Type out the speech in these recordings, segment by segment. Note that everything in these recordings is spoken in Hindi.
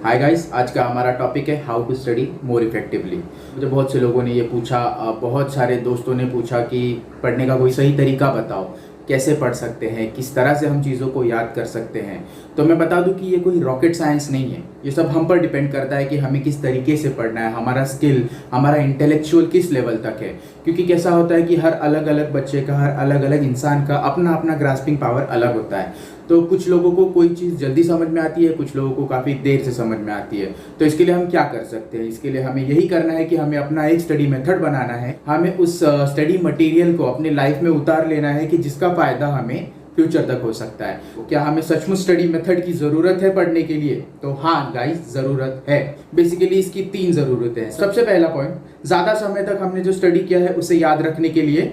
हाय गाइस, आज का हमारा टॉपिक है how to study more effectively. मुझे बहुत से लोगों ने ये पूछा, बहुत सारे दोस्तों ने पूछा कि पढ़ने का कोई सही तरीका बताओ, कैसे पढ़ सकते हैं, किस तरह से हम चीज़ों को याद कर सकते हैं। तो मैं बता दूं कि ये कोई रॉकेट साइंस नहीं है। ये सब हम पर डिपेंड करता है कि हमें किस तरीके से पढ़ना है, हमारा स्किल, हमारा इंटेलेक्चुअल किस लेवल तक है। क्योंकि कैसा होता है कि हर अलग अलग बच्चे का, हर अलग अलग इंसान का अपना अपना ग्रास्पिंग पावर अलग होता है। तो कुछ लोगों को कोई चीज़ जल्दी समझ में आती है, कुछ लोगों को काफ़ी देर से समझ में आती है। तो इसके लिए हम क्या कर सकते हैं? इसके लिए हमें यही करना है कि हमें अपना एक स्टडी मेथड बनाना है। हमें उस स्टडी मटेरियल को अपने लाइफ में उतार लेना है कि जिसका फ़ायदा हमें फ्यूचर तक हो सकता है। क्या हमें सचमुच स्टडी मेथड की ज़रूरत है पढ़ने के लिए? तो हाँ गाइस, ज़रूरत है। बेसिकली इसकी 3 ज़रूरतें हैं। सबसे पहला पॉइंट, ज़्यादा समय तक हमने जो स्टडी किया है उसे याद रखने के लिए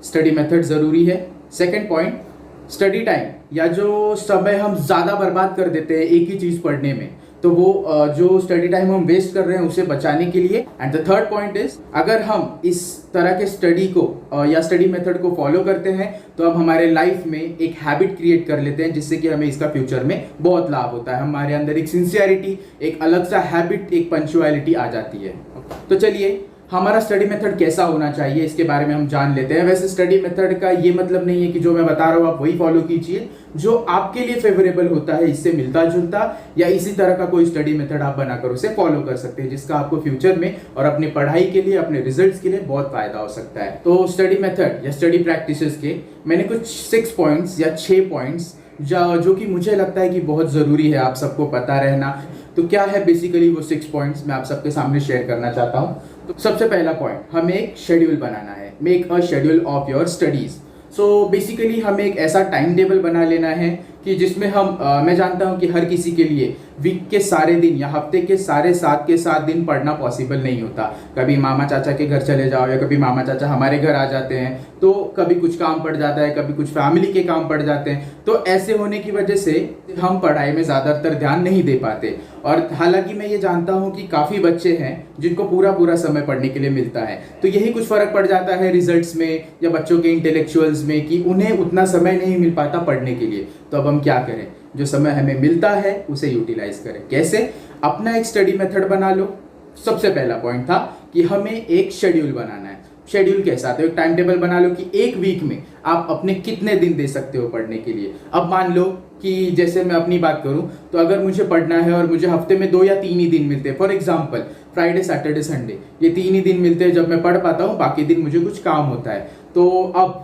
स्टडी मेथड ज़रूरी है। सेकेंड पॉइंट, स्टडी टाइम या जो समय हम ज़्यादा बर्बाद कर देते हैं एक ही चीज़ पढ़ने में, तो वो जो स्टडी टाइम हम वेस्ट कर रहे हैं उसे बचाने के लिए। And the third point is, अगर हम इस तरह के स्टडी को या स्टडी मेथड को फॉलो करते हैं तो हम हमारे लाइफ में एक हैबिट क्रिएट कर लेते हैं जिससे कि हमें इसका फ्यूचर में बहुत लाभ होता है। हमारे अंदर एक सिंसियरिटी, एक अलग सा हैबिट, एक पंक्चुअलिटी आ जाती है। तो चलिए, हमारा स्टडी मेथड कैसा होना चाहिए इसके बारे में हम जान लेते हैं। वैसे स्टडी मेथड का ये मतलब नहीं है कि जो मैं बता रहा हूँ आप वही फॉलो कीजिए। जो आपके लिए फेवरेबल होता है, इससे मिलता जुलता या इसी तरह का कोई स्टडी मेथड आप बनाकर उसे फॉलो कर सकते हैं, जिसका आपको फ्यूचर में और अपनी पढ़ाई के लिए, अपने रिजल्ट्स के लिए बहुत फायदा हो सकता है। तो स्टडी मेथड या स्टडी प्रैक्टिसेस के मैंने कुछ 6 पॉइंट्स या 6 पॉइंट्स जो कि मुझे लगता है कि बहुत जरूरी है आप सबको पता रहना। तो क्या है बेसिकली वो 6 पॉइंट्स मैं आप सबके सामने शेयर करना चाहता हूँ। तो सबसे पहला पॉइंट, हमें एक शेड्यूल बनाना है। Make a schedule of your studies. So basically हमें एक ऐसा टाइम टेबल बना लेना है कि जिसमें हम मैं जानता हूं कि हर किसी के लिए वीक के सारे दिन या हफ्ते के सारे 7 के 7 दिन पढ़ना पॉसिबल नहीं होता। कभी मामा चाचा के घर चले जाओ या कभी मामा चाचा हमारे घर आ जाते हैं, तो कभी कुछ काम पड़ जाता है, कभी कुछ फैमिली के काम पड़ जाते हैं। तो ऐसे होने की वजह से हम पढ़ाई में ज़्यादातर ध्यान नहीं दे पाते। और हालांकि मैं ये जानता हूँ कि काफ़ी बच्चे हैं जिनको पूरा पूरा समय पढ़ने के लिए मिलता है। तो यही कुछ फ़र्क पड़ जाता है रिजल्ट्स में या बच्चों के इंटेलेक्चुअल्स में कि उन्हें उतना समय नहीं मिल पाता पढ़ने के लिए। तो अब हम क्या करें? जो समय हमें मिलता है उसे यूटिलाइज करें। कैसे? अपना एक स्टडी मेथड बना लो। सबसे पहला पॉइंट था कि हमें एक शेड्यूल बनाना है। शेड्यूल कैसा? तो एक टाइम टेबल बना लो कि एक वीक में आप अपने कितने दिन दे सकते हो पढ़ने के लिए। अब मान लो कि जैसे मैं अपनी बात करूं तो अगर मुझे पढ़ना है और मुझे हफ्ते में 2 या 3 ही दिन मिलते हैं, for example Friday, Saturday, Sunday, ये 3 ही दिन मिलते हैं जब मैं पढ़ पाता हूं, बाकी दिन मुझे कुछ काम होता है। तो अब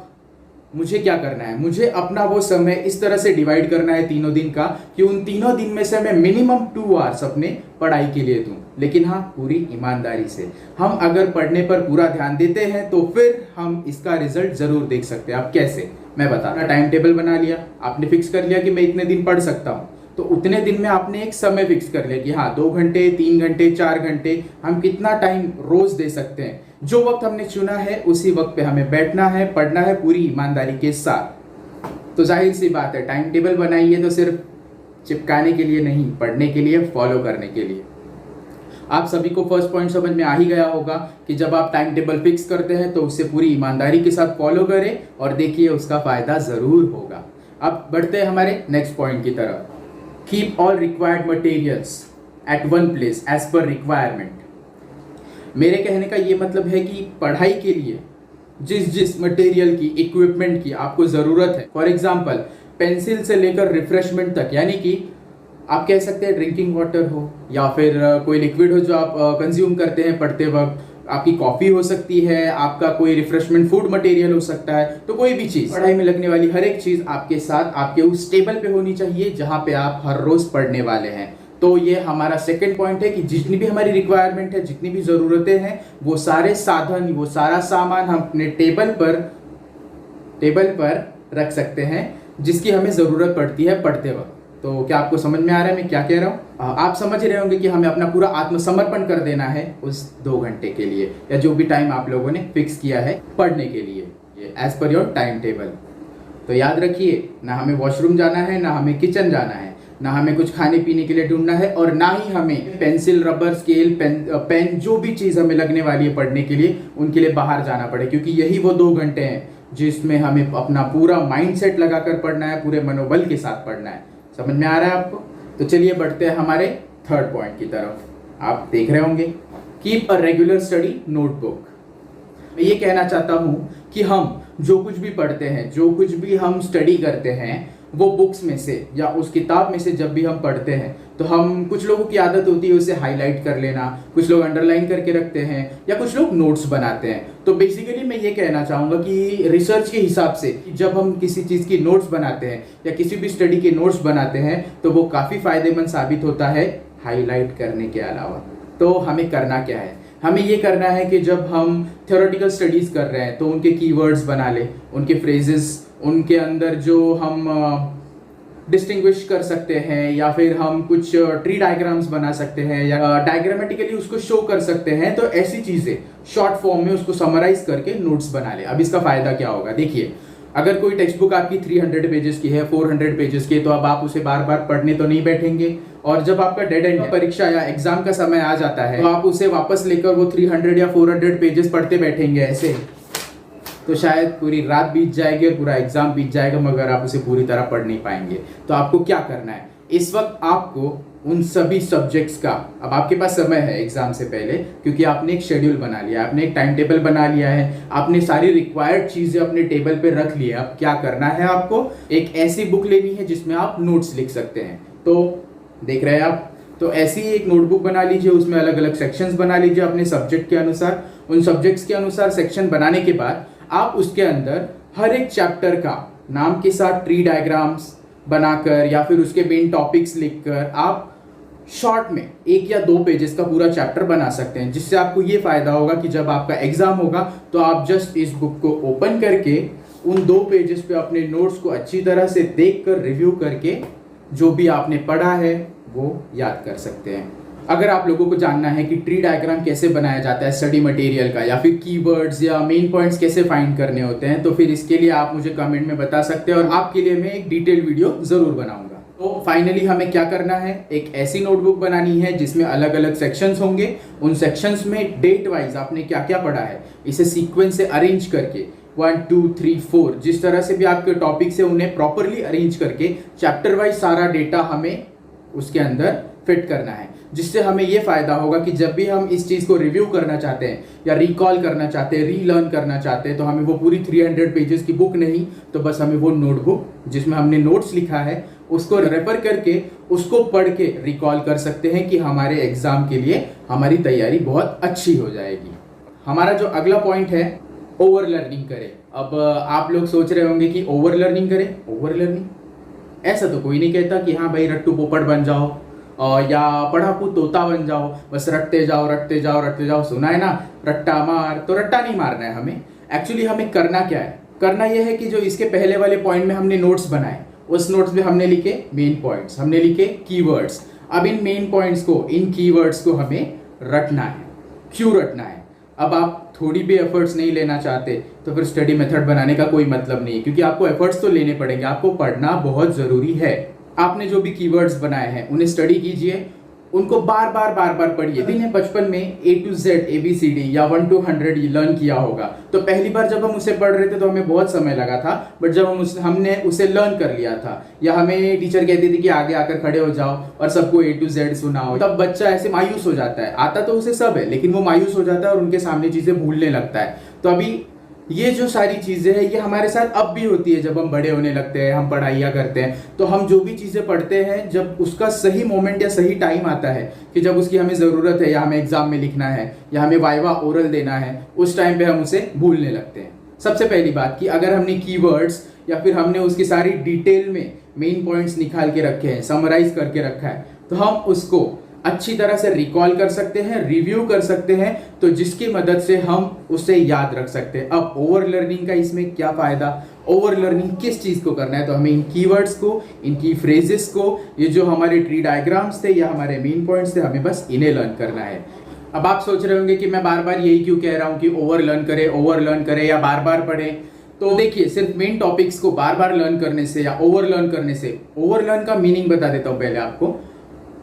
मुझे क्या करना है? मुझे अपना वो समय इस तरह से डिवाइड करना है तीनों दिन का कि उन तीनों दिन में से मैं मिनिमम 2 आवर्स अपने पढ़ाई के लिए दूं। लेकिन हाँ, पूरी ईमानदारी से। हम अगर पढ़ने पर पूरा ध्यान देते हैं तो फिर हम इसका रिजल्ट जरूर देख सकते हैं। अब कैसे? मैं बता रहा। टाइम टेबल बना लिया, आपने फिक्स कर लिया कि मैं इतने दिन पढ़ सकता हूँ, तो उतने दिन में आपने एक समय फिक्स कर लिया कि हाँ 2 घंटे, 3 घंटे, 4 घंटे हम कितना टाइम रोज दे सकते हैं। जो वक्त हमने चुना है उसी वक्त पे हमें बैठना है, पढ़ना है पूरी ईमानदारी के साथ। तो जाहिर सी बात है, टाइम टेबल बनाइए तो सिर्फ चिपकाने के लिए नहीं, पढ़ने के लिए, फॉलो करने के लिए। आप सभी को फर्स्ट पॉइंट समझ में आ ही गया होगा कि जब आप टाइम टेबल फिक्स करते हैं तो उसे पूरी ईमानदारी के साथ फॉलो करें और देखिए उसका फायदा जरूर होगा। अब बढ़ते हैं हमारे नेक्स्ट पॉइंट की तरफ। Keep all required materials at one place as per requirement. मेरे कहने का ये मतलब है कि पढ़ाई के लिए जिस जिस मटेरियल की, इक्विपमेंट की आपको ज़रूरत है, फॉर एग्जांपल पेंसिल से लेकर रिफ्रेशमेंट तक, यानी कि आप कह सकते हैं ड्रिंकिंग वाटर हो या फिर कोई लिक्विड हो जो आप कंज्यूम करते हैं पढ़ते वक्त, आपकी कॉफ़ी हो सकती है, आपका कोई रिफ्रेशमेंट फूड मटेरियल हो सकता है। तो कोई भी चीज़, पढ़ाई में लगने वाली हर एक चीज़ आपके साथ, आपके उस टेबल पे होनी चाहिए जहाँ पे आप हर रोज़ पढ़ने वाले हैं। तो ये हमारा सेकंड पॉइंट है कि जितनी भी हमारी रिक्वायरमेंट है, जितनी भी ज़रूरतें हैं, वो सारे साधन, वो सारा सामान हम अपने टेबल पर रख सकते हैं जिसकी हमें ज़रूरत पड़ती है पढ़ते वक्त। तो क्या आपको समझ में आ रहा है मैं क्या कह रहा हूँ? आप समझ रहे होंगे कि हमें अपना पूरा आत्मसमर्पण कर देना है उस 2 घंटे के लिए या जो भी टाइम आप लोगों ने फिक्स किया है पढ़ने के लिए, ये as per your time table. तो याद रखिए, ना हमें वॉशरूम जाना है, ना हमें किचन जाना है, ना हमें कुछ खाने पीने के लिए ढूंढना है, और ना ही हमें पेंसिल, रबर, स्केल, पेन जो भी चीज़ हमें लगने वाली है पढ़ने के लिए, उनके लिए बाहर जाना पड़े। क्योंकि यही वो 2 घंटे हैं जिसमें हमें अपना पूरा माइंडसेट लगाकर पढ़ना है, पूरे मनोबल के साथ पढ़ना है। समझ में आ रहा है आपको? तो चलिए बढ़ते हैं हमारे थर्ड पॉइंट की तरफ आप देख रहे होंगे, keep a regular study notebook. मैं ये कहना चाहता हूँ कि हम जो कुछ भी पढ़ते हैं, जो कुछ भी हम स्टडी करते हैं, वो बुक्स में से या उस किताब में से जब भी हम पढ़ते हैं तो हम, कुछ लोगों की आदत होती है उसे हाईलाइट कर लेना, कुछ लोग अंडरलाइन करके रखते हैं या कुछ लोग नोट्स बनाते हैं। तो बेसिकली मैं ये कहना चाहूँगा कि रिसर्च के हिसाब से जब हम किसी चीज़ की नोट्स बनाते हैं या किसी भी स्टडी के नोट्स बनाते हैं तो वो काफ़ी फायदेमंद साबित होता है हाईलाइट करने के अलावा। तो हमें करना क्या है? हमें ये करना है कि जब हम थ्योरेटिकल स्टडीज कर रहे हैं तो उनके कीवर्ड्स बना लें, उनके फ्रेजेस, उनके अंदर जो हम डिस्टिंग्विश कर सकते हैं या फिर हम कुछ ट्री डायग्राम्स बना सकते हैं या डायग्रामेटिकली उसको शो कर सकते हैं। तो ऐसी चीज़ें शॉर्ट फॉर्म में उसको समराइज करके नोट्स बना ले। अब इसका फायदा क्या होगा? देखिए, अगर कोई टेक्स्ट बुक आपकी 300 पेजेस की है, 400 पेजेस की है, तो अब आप उसे बार बार पढ़ने तो नहीं बैठेंगे, और जब आपका डेड एंड परीक्षा या एग्जाम का समय आ जाता है तो आप उसे वापस लेकर वो 300 या 400 पेजेस पढ़ते बैठेंगे ऐसे, तो शायद पूरी रात बीत जाएगी और पूरा एग्जाम बीत जाएगा, मगर आप उसे पूरी तरह पढ़ नहीं पाएंगे। तो आपको क्या करना है? इस वक्त आपको उन सभी सब्जेक्ट्स का, अब आपके पास समय है एग्जाम से पहले, क्योंकि आपने एक शेड्यूल बना लिया है, आपने एक टाइम टेबल बना लिया है, आपने सारी रिक्वायर्ड चीजें अपने टेबल पे रख ली है। अब क्या करना है? आपको एक ऐसी बुक लेनी है जिसमें आप नोट्स लिख सकते हैं। तो देख रहे हैं आप, तो ऐसी एक नोटबुक बना लीजिए, उसमें अलग अलग सेक्शंस बना लीजिए अपने सब्जेक्ट के अनुसार। उन सब्जेक्ट्स के अनुसार सेक्शन बनाने के बाद आप उसके अंदर हर एक चैप्टर का नाम के साथ ट्री डायग्राम्स बनाकर या फिर उसके मेन टॉपिक्स लिखकर आप शॉर्ट में 1 या 2 पेजेस का पूरा चैप्टर बना सकते हैं, जिससे आपको ये फायदा होगा कि जब आपका एग्जाम होगा तो आप जस्ट इस बुक को ओपन करके उन 2 पेजेस पे अपने नोट्स को अच्छी तरह से देखकर रिव्यू करके जो भी आपने पढ़ा है वो याद कर सकते हैं। अगर आप लोगों को जानना है कि ट्री डायग्राम कैसे बनाया जाता है स्टडी मटेरियल का, या फिर कीवर्ड्स या मेन पॉइंट्स कैसे फाइंड करने होते हैं, तो फिर इसके लिए आप मुझे कमेंट में बता सकते हैं और आपके लिए मैं एक डिटेल वीडियो जरूर बनाऊंगा। तो फाइनली हमें क्या करना है? एक ऐसी नोटबुक बनानी है जिसमें अलग अलग सेक्शंस होंगे। उन सेक्शंस में डेट वाइज आपने क्या क्या पढ़ा है इसे सीक्वेंस से अरेंज करके 1 2 3 4 जिस तरह से भी आपके टॉपिक्स है उन्हें प्रॉपरली अरेंज करके चैप्टर वाइज सारा डेटा हमें उसके अंदर फिट करना है, जिससे हमें ये फायदा होगा कि जब भी हम इस चीज़ को रिव्यू करना चाहते हैं या रिकॉल करना चाहते हैं, रीलर्न करना चाहते हैं, तो हमें वो पूरी 300 पेजेस की बुक नहीं, तो बस हमें वो नोटबुक जिसमें हमने नोट्स लिखा है उसको रेफर करके उसको पढ़ के रिकॉल कर सकते हैं कि हमारे एग्जाम के लिए हमारी तैयारी बहुत अच्छी हो जाएगी। हमारा जो अगला पॉइंट है, ओवर लर्निंग करें। अब आप लोग सोच रहे होंगे कि ओवर लर्निंग करें। ओवर लर्निंग ऐसा तो कोई नहीं कहता कि हाँ भाई रट्टू पोपट बन जाओ या पढ़ाकू तोता बन जाओ, बस रटते जाओ रटते जाओ रटते जाओ। सुना है ना, रट्टा मार, तो रट्टा नहीं मारना है हमें। एक्चुअली हमें करना क्या है? करना यह है कि जो इसके पहले वाले पॉइंट में हमने नोट्स बनाए, उस नोट्स में हमने लिखे मेन पॉइंट्स, हमने लिखे कीवर्ड्स। अब इन मेन पॉइंट्स को, इन कीवर्ड्स को हमें रटना है। क्यों रटना है? अब आप थोड़ी भी एफर्ट्स नहीं लेना चाहते तो फिर स्टडी मेथड बनाने का कोई मतलब नहीं है, क्योंकि आपको एफर्ट्स तो लेने पड़ेंगे, आपको पढ़ना बहुत जरूरी है। आपने जो भी कीवर्ड्स बनाए हैं उन्हें स्टडी कीजिए, उनको बार बार पढ़िए। दिन बचपन में A to Z ABCD या 1 to 100 लर्न किया होगा, तो पहली बार जब हम उसे पढ़ रहे थे तो हमें बहुत समय लगा था, बट जब हमने उसे लर्न कर लिया था, या हमें टीचर कहती थी कि आगे आकर खड़े हो जाओ और सबको A to Z सुनाओ, तब बच्चा ऐसे मायूस हो जाता है। आता तो उसे सब है लेकिन वो मायूस हो जाता है और उनके सामने चीजें भूलने लगता है। तो अभी ये जो सारी चीज़ें हैं ये हमारे साथ अब भी होती है। जब हम बड़े होने लगते हैं, हम पढ़ाइयाँ करते हैं, तो हम जो भी चीज़ें पढ़ते हैं, जब उसका सही मोमेंट या सही टाइम आता है कि जब उसकी हमें ज़रूरत है, या हमें एग्जाम में लिखना है, या हमें वाइवा ओरल देना है, उस टाइम पे हम उसे भूलने लगते हैं। सबसे पहली बात कि अगर हमने कीवर्ड्स या फिर हमने उसकी सारी डिटेल में मेन पॉइंट्स निकाल के रखे हैं, समराइज करके रखा है, तो हम उसको अच्छी तरह से रिकॉल कर सकते हैं, रिव्यू कर सकते हैं, तो जिसकी मदद से हम उसे याद रख सकते हैं। अब ओवर लर्निंग का इसमें क्या फायदा? ओवर लर्निंग किस चीज को करना है? तो हमें इन कीवर्ड्स को, इनकी फ्रेजेस को, ये जो हमारे ट्री डायग्राम्स थे या हमारे मेन पॉइंट्स थे, हमें बस इन्हें लर्न करना है। अब आप सोच रहे होंगे कि मैं बार बार यही क्यों कह रहा हूँ कि ओवर लर्न करें या बार बार पढ़ें। तो देखिए, सिर्फ मेन टॉपिक्स को बार बार लर्न करने से या ओवर लर्न करने से, ओवर लर्न का मीनिंग बता देता हूँ पहले आपको।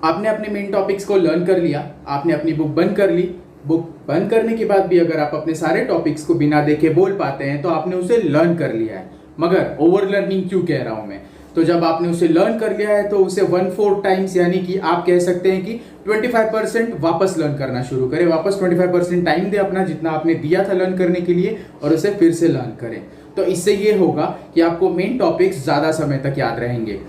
आपने अपने मेन टॉपिक्स को लर्न कर लिया, आपने अपनी बुक बंद कर ली, बुक बंद करने के बाद भी अगर आप अपने सारे टॉपिक्स को बिना देखे बोल पाते हैं तो आपने उसे लर्न कर लिया है। मगर ओवर लर्निंग क्यों कह रहा हूं मैं? तो जब आपने उसे लर्न कर लिया है तो उसे 1/4 टाइम्स, यानी कि आप कह सकते हैं कि 25% वापस लर्न करना शुरू करें। वापस 25% टाइम दे अपना, जितना आपने दिया था लर्न करने के लिए, और उसे फिर से लर्न करें। तो इससे ये होगा कि आपको मेन टॉपिक्स ज़्यादा समय तक याद रहेंगे।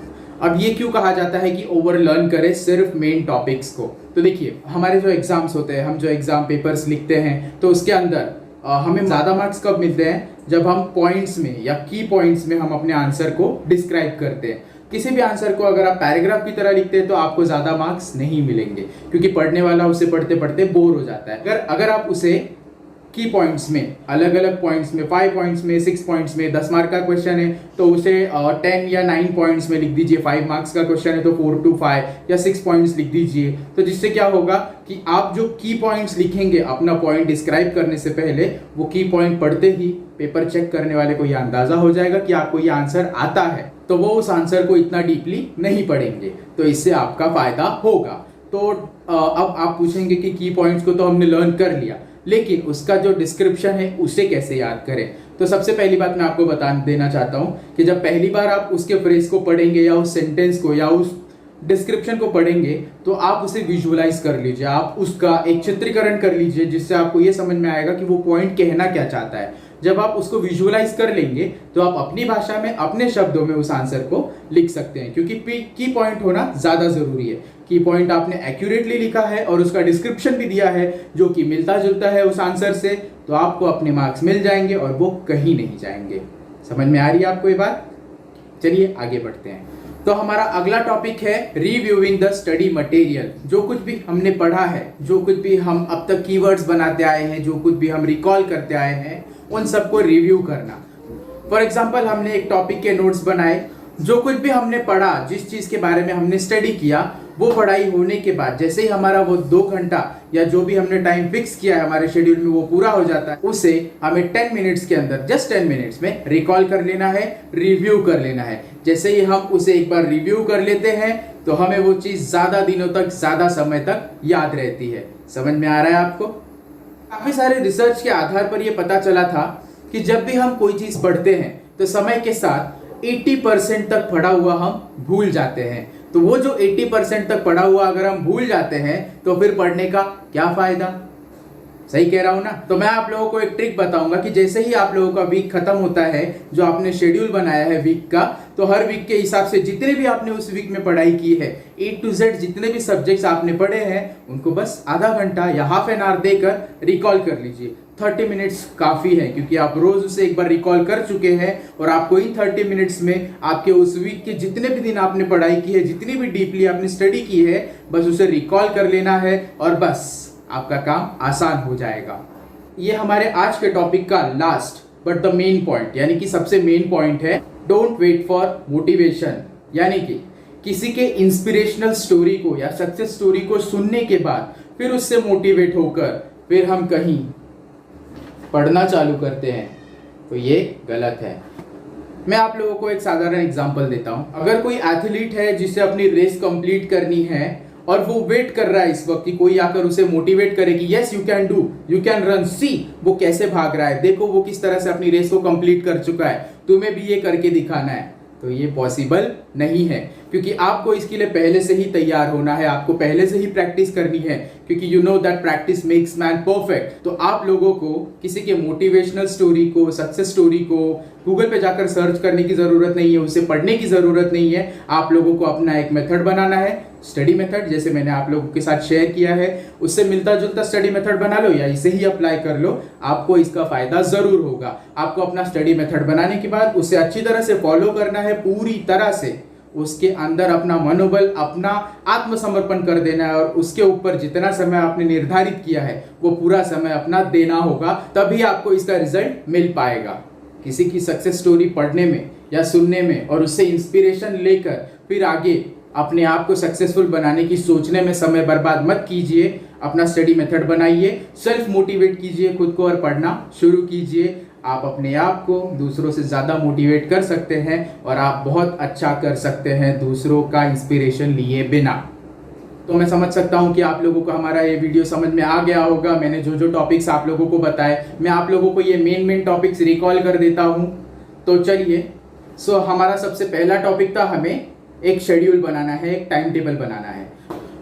अब ये क्यों कहा जाता है कि ओवर लर्न करें सिर्फ मेन टॉपिक्स को? तो देखिए, हमारे जो एग्जाम्स होते हैं, हम जो एग्जाम पेपर्स लिखते हैं, तो उसके अंदर हमें ज़्यादा मार्क्स कब मिलते हैं? जब हम पॉइंट्स में या की पॉइंट्स में हम अपने आंसर को डिस्क्राइब करते हैं। किसी भी आंसर को अगर आप पैराग्राफ की तरह लिखते हैं तो आपको ज़्यादा मार्क्स नहीं मिलेंगे, क्योंकि पढ़ने वाला उसे पढ़ते पढ़ते बोर हो जाता है। अगर आप उसे की पॉइंट्स में, अलग अलग पॉइंट्स में, 5 पॉइंट्स में, 6 पॉइंट्स में, 10 मार्क का क्वेश्चन है तो उसे 10 या 9 पॉइंट्स में लिख दीजिए। 5 मार्क्स का क्वेश्चन है तो 4 to 5 या 6 पॉइंट्स लिख दीजिए। तो जिससे क्या होगा कि आप जो की पॉइंट्स लिखेंगे अपना पॉइंट डिस्क्राइब करने से पहले, वो की पॉइंट पढ़ते ही पेपर चेक करने वाले को यह अंदाजा हो जाएगा कि आपको ये आंसर आता है, तो वो उस आंसर को इतना डीपली नहीं पढ़ेंगे। तो इससे आपका फायदा होगा। तो अब आप पूछेंगे कि की पॉइंट्स को तो हमने लर्न कर लिया, लेकिन उसका जो डिस्क्रिप्शन है उसे कैसे याद करें? तो सबसे पहली बात मैं आपको बता देना चाहता हूं कि जब पहली बार आप उसके फ्रेज को पढ़ेंगे या उस सेंटेंस को या उस डिस्क्रिप्शन को पढ़ेंगे तो आप उसे विजुअलाइज कर लीजिए, आप उसका एक चित्रीकरण कर लीजिए, जिससे आपको यह समझ में आएगा कि वो पॉइंट कहना क्या चाहता है। जब आप उसको विजुअलाइज कर लेंगे तो आप अपनी भाषा में, अपने शब्दों में उस आंसर को लिख सकते हैं, क्योंकि की पॉइंट होना ज्यादा जरूरी है। की पॉइंट आपने एक्यूरेटली लिखा है और उसका डिस्क्रिप्शन भी दिया है जो कि मिलता जुलता है उस आंसर से, तो आपको अपने मार्क्स मिल जाएंगे और वो कहीं नहीं जाएंगे। समझ में आ रही है आपको ये बात? चलिए आगे बढ़ते हैं। तो हमारा अगला टॉपिक है रिव्यूइंग द स्टडी मटेरियल। जो कुछ भी हमने पढ़ा है, जो कुछ भी हम अब तक कीवर्ड्स बनाते आए हैं, जो कुछ भी हम रिकॉल करते आए हैं, उन सबको रिव्यू करना। फॉर एग्जाम्पल, हमने एक टॉपिक के नोट्स बनाए, जो कुछ भी हमने पढ़ा, जिस चीज के बारे में हमने स्टडी किया, वो पढ़ाई होने के बाद जैसे ही हमारा वो 2 घंटा या जो भी हमने टाइम फिक्स किया है हमारे शेड्यूल में वो पूरा हो जाता है, उसे हमें 10 मिनट्स के अंदर, जस्ट 10 मिनट्स में रिकॉल कर लेना है, रिव्यू कर लेना है। जैसे ही हम उसे एक बार रिव्यू कर लेते हैं तो हमें वो चीज ज्यादा दिनों तक, ज्यादा समय तक याद रहती है। समझ में आ रहा है आपको? काफी सारे रिसर्च के आधार पर यह पता चला था कि जब भी हम कोई चीज पढ़ते हैं तो समय के साथ 80% तक पढ़ा हुआ हम भूल जाते हैं। तो वो जो 80% तक पढ़ा हुआ अगर हम भूल जाते हैं तो फिर पढ़ने का क्या फायदा? सही कह रहा हूं ना? तो मैं आप लोगों को एक ट्रिक बताऊंगा कि जैसे ही आप लोगों का वीक खत्म होता है, जो आपने शेड्यूल बनाया है वीक का, तो हर वीक के हिसाब से जितने भी आपने उस वीक में पढ़ाई की है, A to Z जितने भी सब्जेक्ट्स आपने पढ़े हैं, उनको बस आधा घंटा या हाफ एन आवर देकर रिकॉल कर लीजिए। 30 मिनट्स काफी है, क्योंकि आप रोज उसे एक बार रिकॉल कर चुके हैं और आपको इन 30 मिनट्स में आपके उस वीक के जितने भी दिन आपने पढ़ाई की है, जितनी भी डीपली आपने स्टडी की है, बस उसे रिकॉल कर लेना है और बस आपका काम आसान हो जाएगा। ये हमारे आज के टॉपिक का last but the main point, यानी कि सबसे मेन पॉइंट है, डोंट वेट फॉर मोटिवेशन। यानी कि किसी के इंस्पिरेशनल स्टोरी को या सक्सेस स्टोरी को सुनने के बाद फिर उससे मोटिवेट होकर फिर हम कहीं पढ़ना चालू करते हैं, तो ये गलत है। मैं आप लोगों को एक साधारण एग्जांपल देता हूं। अगर कोई एथलीट है जिसे अपनी रेस कंप्लीट करनी है और वो वेट कर रहा है इस वक्त कि कोई आकर उसे मोटिवेट करे कि yes you can do, you can run, see वो कैसे भाग रहा है, देखो वो किस तरह से अपनी रेस को कंप्लीट कर चुका है, तुम्हें भी ये करके दिखाना है, तो ये पॉसिबल नहीं है, क्योंकि आपको इसके लिए पहले से ही तैयार होना है, आपको पहले से ही प्रैक्टिस करनी है, क्योंकि you know that practice makes man perfect. तो आप लोगों को किसी के मोटिवेशनल स्टोरी को, सक्सेस स्टोरी को गूगल पे जाकर सर्च करने की जरूरत नहीं है, उसे पढ़ने की जरूरत नहीं है। आप लोगों को अपना एक मेथड बनाना है, स्टडी मेथड, जैसे मैंने आप लोगों के साथ शेयर किया है, उससे मिलता जुलता स्टडी मेथड बना लो या इसे ही अप्लाई कर लो, आपको इसका फायदा जरूर होगा। आपको अपना स्टडी मेथड बनाने के बाद उसे अच्छी तरह से फॉलो करना है, पूरी तरह से उसके अंदर अपना मनोबल, अपना आत्मसमर्पण कर देना है और उसके ऊपर जितना समय आपने निर्धारित किया है वो पूरा समय अपना देना होगा, तभी आपको इसका रिजल्ट मिल पाएगा। किसी की सक्सेस स्टोरी पढ़ने में या सुनने में और उससे इंस्पिरेशन लेकर फिर आगे अपने आप को सक्सेसफुल बनाने की सोचने में समय बर्बाद मत कीजिए। अपना स्टडी मेथड बनाइए, सेल्फ मोटिवेट कीजिए खुद को और पढ़ना शुरू कीजिए। आप अपने आप को दूसरों से ज़्यादा मोटिवेट कर सकते हैं और आप बहुत अच्छा कर सकते हैं दूसरों का इंस्पिरेशन लिए बिना। तो मैं समझ सकता हूं कि आप लोगों को हमारा ये वीडियो समझ में आ गया होगा। मैंने जो जो टॉपिक्स आप लोगों को बताए, मैं आप लोगों को ये मेन टॉपिक्स रिकॉल कर देता हूं। तो चलिए हमारा सबसे पहला टॉपिक था, हमें एक शेड्यूल बनाना है, एक टाइम टेबल बनाना है।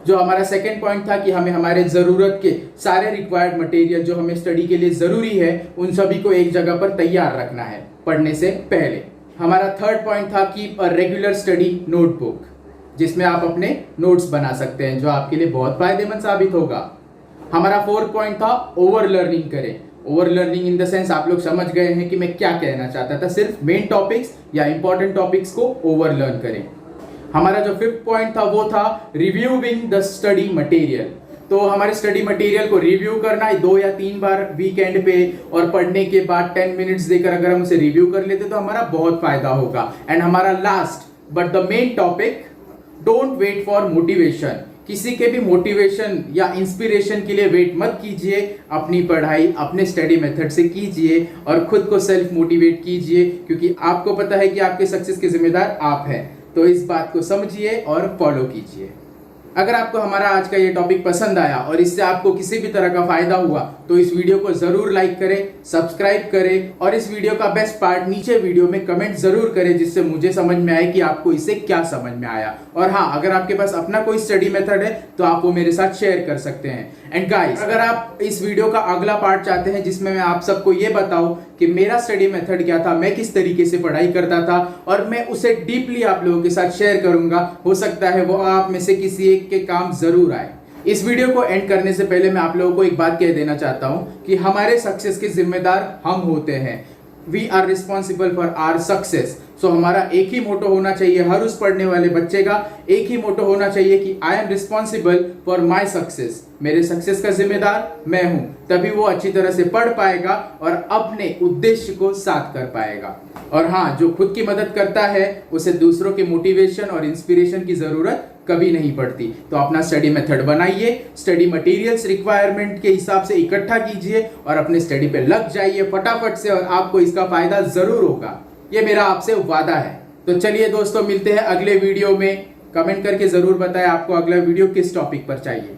जो हमारा सेकंड पॉइंट था कि हमें हमारे ज़रूरत के सारे रिक्वायर्ड मटेरियल जो हमें स्टडी के लिए ज़रूरी है उन सभी को एक जगह पर तैयार रखना है पढ़ने से पहले। हमारा थर्ड पॉइंट था कि रेगुलर स्टडी नोटबुक, जिसमें आप अपने नोट्स बना सकते हैं, जो आपके लिए बहुत फायदेमंद साबित होगा। हमारा फोर्थ पॉइंट था ओवर लर्निंग करें। Over learning in the sense आप लोग समझ गए हैं कि मैं क्या कहना चाहता था, सिर्फ मेन टॉपिक्स या इंपॉर्टेंट टॉपिक्स को ओवर लर्न करें। हमारा जो फिफ्थ पॉइंट था वो था रिव्यूइंग द स्टडी मटेरियल। तो हमारे स्टडी मटेरियल को रिव्यू करना 2 या 3 बार वीकेंड पे, और पढ़ने के बाद 10 मिनट्स देकर अगर हम उसे रिव्यू कर लेते तो हमारा बहुत फायदा होगा। एंड हमारा last but the main topic, don't wait for motivation. किसी के भी मोटिवेशन या इंस्पिरेशन के लिए वेट मत कीजिए, अपनी पढ़ाई अपने स्टडी मेथड से कीजिए और खुद को सेल्फ मोटिवेट कीजिए, क्योंकि आपको पता है कि आपके सक्सेस के जिम्मेदार आप हैं। तो इस बात को समझिए और फॉलो कीजिए। अगर आपको हमारा आज का ये टॉपिक पसंद आया और इससे आपको किसी भी तरह का फायदा हुआ तो इस वीडियो को जरूर लाइक करें, सब्सक्राइब करें, और इस वीडियो का बेस्ट पार्ट नीचे वीडियो में कमेंट जरूर करें, जिससे मुझे समझ में आए कि आपको इससे क्या समझ में आया। और हाँ, अगर आपके पास अपना कोई स्टडी मेथड है तो आप वो मेरे साथ शेयर कर सकते हैं। एंड गाइस, अगर आप इस वीडियो का अगला पार्ट चाहते हैं जिसमें मैं आप सबको ये बताऊं कि मेरा स्टडी मेथड क्या था, मैं किस तरीके से पढ़ाई करता था, और मैं उसे डीपली आप लोगों के साथ शेयर करूंगा, हो सकता है वो आप में से किसी एक के काम जरूर आए। इस वीडियो को एंड करने से पहले मैं आप लोगों को एक बात कह देना चाहता हूं कि हमारे सक्सेस के जिम्मेदार हम होते हैं। We are responsible for our success. So हमारा एक ही मोटो होना चाहिए, हर उस पढ़ने वाले बच्चे का एक ही मोटो होना चाहिए कि I am responsible for my success. मेरे सक्सेस का जिम्मेदार मैं हूं, तभी वो अच्छी तरह से पढ़ पाएगा और अपने उद्देश्य को साध कर पाएगा। और हाँ, जो खुद की मदद करता है उसे दूसरों के मोटिवेशन और इंस्पिरेशन की जरूरत कभी नहीं पड़ती। तो अपना स्टडी मेथड बनाइए, स्टडी मटेरियल्स रिक्वायरमेंट के हिसाब से इकट्ठा कीजिए और अपने स्टडी पे लग जाइए फटाफट से, और आपको इसका फायदा जरूर होगा। ये मेरा आपसे वादा है। तो चलिए दोस्तों, मिलते हैं अगले वीडियो में। कमेंट करके जरूर बताएं आपको अगला वीडियो किस टॉपिक पर चाहिए।